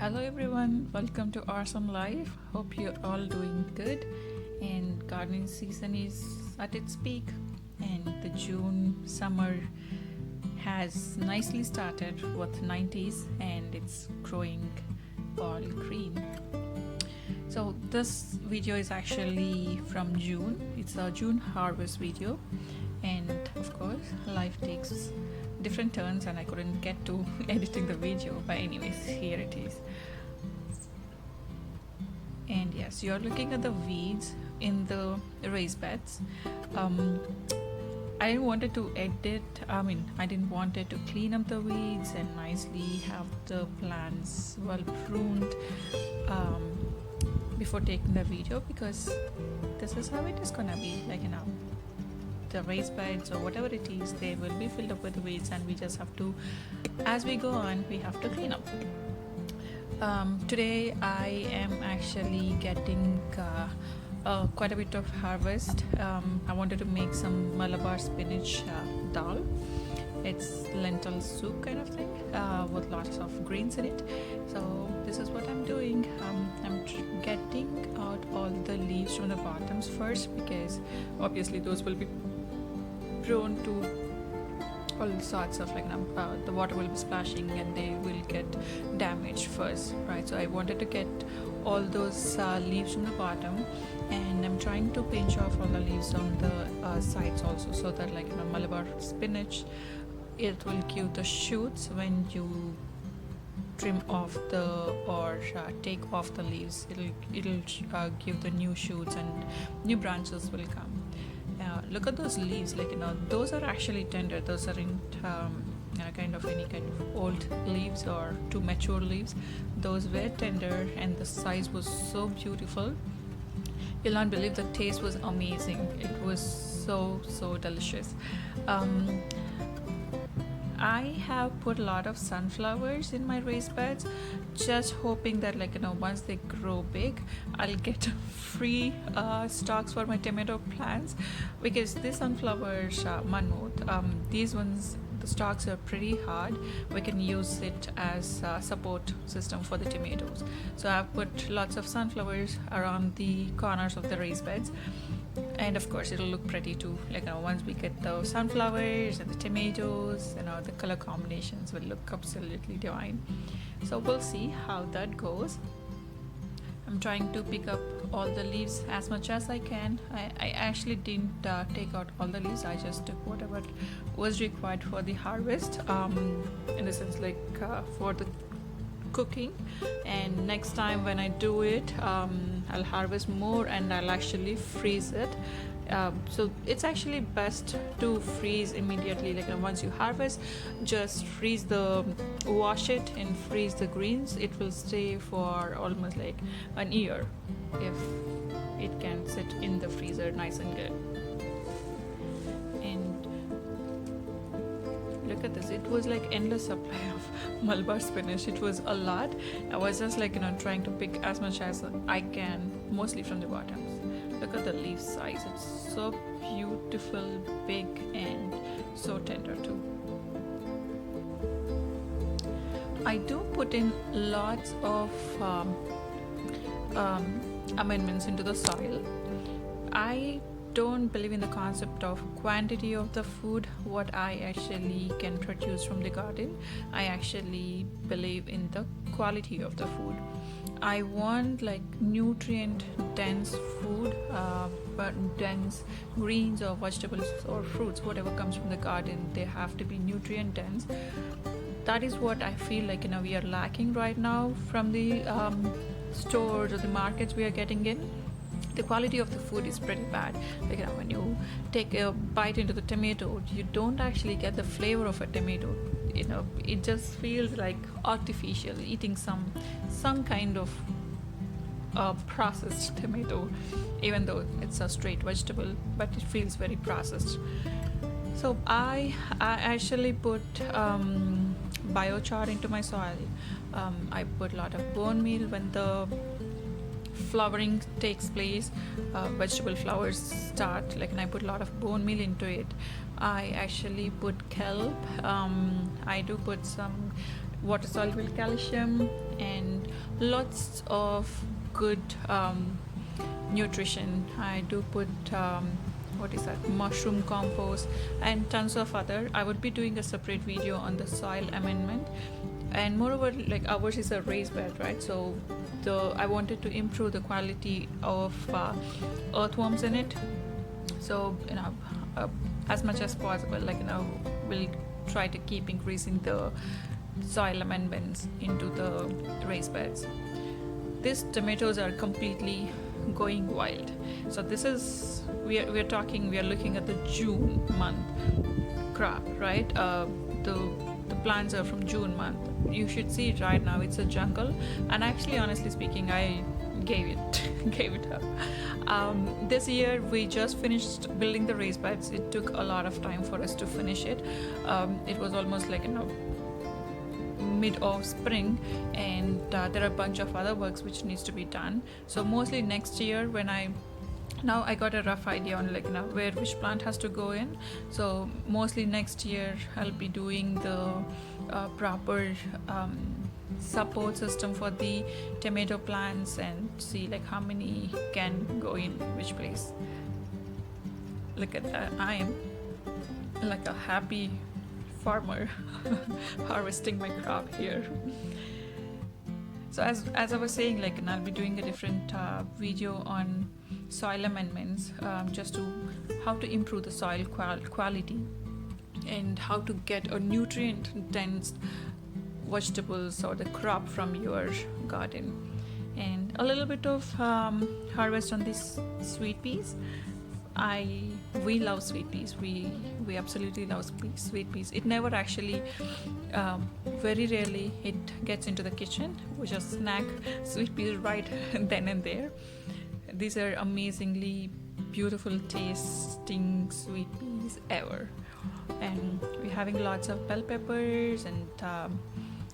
Hello everyone, welcome to rsumlife. Hope you're all doing good and gardening season is at its peak and the June summer has nicely started with 90s and it's growing all green. So this video is actually from June. It's a June harvest video and of course life takes different turns and I couldn't get to editing the video, but anyways, here it is. And yes, you're looking at the weeds in the raised beds. I didn't wanted to I didn't wanted to clean up the weeds and nicely have the plants well pruned before taking the video, because this is how it is gonna be, the raised beds or whatever it is, they will be filled up with weeds and we just have to, as we go on, we have to clean up. Today I am actually getting quite a bit of harvest. I wanted to make some Malabar spinach dal. It's lentil soup kind of thing with lots of greens in it. So this is what I'm doing. I'm getting out all the leaves from the bottoms first, because obviously those will be prone to all sorts of the water will be splashing and they will get damaged first, right? So I wanted to get all those leaves from the bottom, and I'm trying to pinch off all the leaves on the sides also, so that Malabar spinach, it will give the shoots when you trim off or take off the leaves. It'll give the new shoots and new branches will come. Look at those leaves, those are actually tender. Those aren't any kind of old leaves or too mature leaves. Those were tender and the size was so beautiful. You'll not believe the taste was amazing. It was so delicious. I have put a lot of sunflowers in my raised beds, just hoping that once they grow big, I'll get free stocks for my tomato plants, because these sunflowers, these ones, the stalks are pretty hard. We can use it as a support system for the tomatoes. So I've put lots of sunflowers around the corners of the raised beds. And of course it'll look pretty too, once we get the sunflowers and the tomatoes, the color combinations will look absolutely divine. So we'll see how that goes. I'm trying to pick up all the leaves as much as I can. I actually didn't take out all the leaves. I just took whatever was required for the harvest, in the sense for the cooking. And next time when I do it, I'll harvest more and I'll actually freeze it. So it's actually best to freeze immediately. Once you harvest, just wash it and freeze the greens. It will stay for almost an year if it can sit in the freezer nice and good. And look at this, it was endless supply of Malabar spinach. It was a lot. I was just trying to pick as much as I can, mostly from the bottoms. Look at the leaf size, it's so beautiful, big and so tender too. I do put in lots of amendments into the soil. I don't believe in the concept of quantity of the food, what I actually can produce from the garden. I actually believe in the quality of the food. I want nutrient dense food, dense greens or vegetables or fruits, whatever comes from the garden, they have to be nutrient dense. That is what I feel we are lacking right now from the stores or the markets we are getting in. The quality of the food is pretty bad. When you take a bite into the tomato, you don't actually get the flavor of a tomato. It just feels like artificial, eating some kind of processed tomato, even though it's a straight vegetable, but it feels very processed. So I actually put biochar into my soil. I put a lot of bone meal when the flowering takes place, vegetable flowers start, and I put a lot of bone meal into it. I actually put kelp. I do put some water soluble calcium and lots of good nutrition. I do put what is that, mushroom compost and tons of other. I would be doing a separate video on the soil amendment, and moreover, like ours is a raised bed, right? So I wanted to improve the quality of earthworms in it. So as much as possible, we'll try to keep increasing the soil amendments into the raised beds. These tomatoes are completely going wild. So this is we are looking at the June month crop, right? The plants are from June month. You should see it right now. It's a jungle, and actually, honestly speaking, I gave it up. This year we just finished building the raised beds. It took a lot of time for us to finish it. It was almost mid of spring, and there are a bunch of other works which needs to be done. So mostly next year, when I got a rough idea on where which plant has to go in. So mostly next year I'll be doing the proper support system for the tomato plants and see how many can go in which place. Look at that. I am like a happy farmer harvesting my crop here. So as I was saying, I'll be doing a different video on soil amendments, just to how to improve the soil quality and how to get a nutrient dense vegetables or the crop from your garden, and a little bit of harvest on these sweet peas. We love sweet peas. We absolutely love sweet peas. It never actually, very rarely it gets into the kitchen. We just snack sweet peas right then and there. These are amazingly beautiful tasting sweet peas ever. And we're having lots of bell peppers and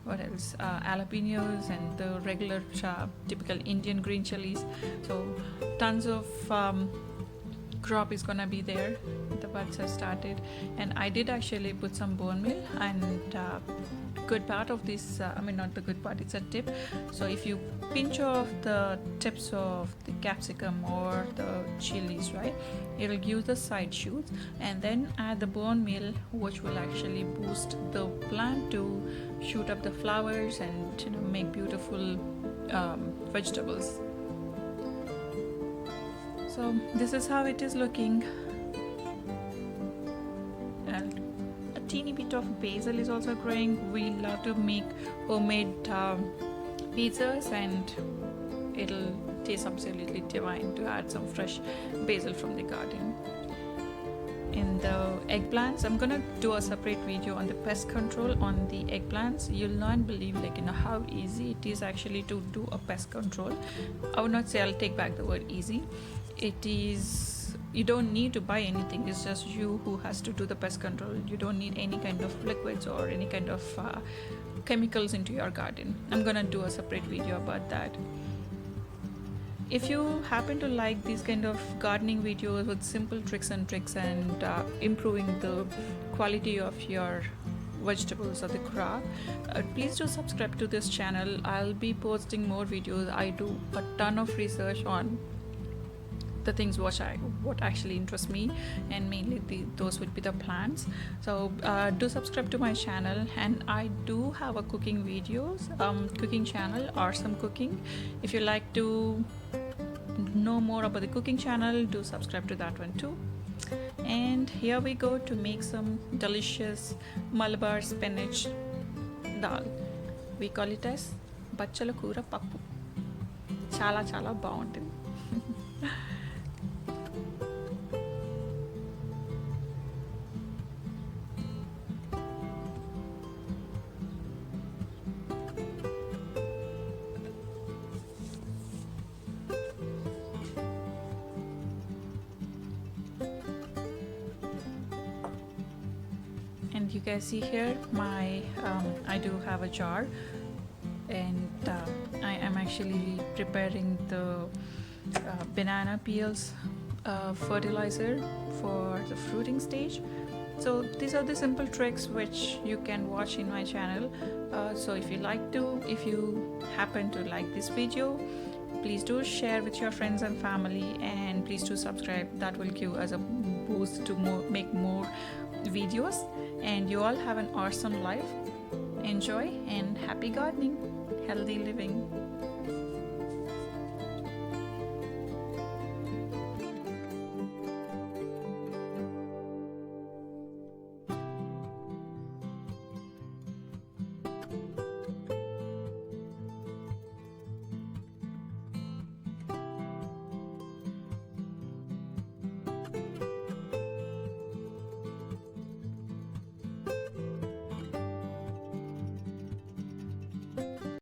what else, jalapenos and the regular typical Indian green chilies. So tons of crop is gonna be there. The buds have started, and I did actually put some bone meal, and good part of this, not the good part, it's a tip. So if you pinch off the tips of the capsicum or the chilies, right, it'll give the side shoots, and then add the bone meal, which will actually boost the plant to shoot up the flowers and make beautiful vegetables. So this is how it is looking. And a teeny bit of basil is also growing. We love to make homemade pizzas, and it'll taste absolutely divine to add some fresh basil from the garden. In the eggplants, I'm gonna do a separate video on the pest control on the eggplants. You'll not believe how easy it is actually to do a pest control. I would not say, I'll take back the word easy. It is, you don't need to buy anything. It's just you who has to do the pest control. You don't need any kind of liquids or any kind of chemicals into your garden. I'm gonna do a separate video about that. If you happen to like these kind of gardening videos with simple tricks and improving the quality of your vegetables or the crop, please do subscribe to this channel. I'll be posting more videos. I do a ton of research on the things what actually interests me, and mainly those would be the plants. So do subscribe to my channel, and I do have a cooking channel, or some cooking. If you like to know more about the cooking channel, do subscribe to that one too. And here we go to make some delicious Malabar spinach dal. We call it as bachala kura pappu. Chala బాగుంటుంది. And you guys see here my I do have a jar, and I am actually preparing the banana peels fertilizer for the fruiting stage. So these are the simple tricks which you can watch in my channel. So if you happen to like this video, please do share with your friends and family, and please do subscribe. That will give us a boost to make more videos. And you all have an awesome life. Enjoy and happy gardening, healthy living.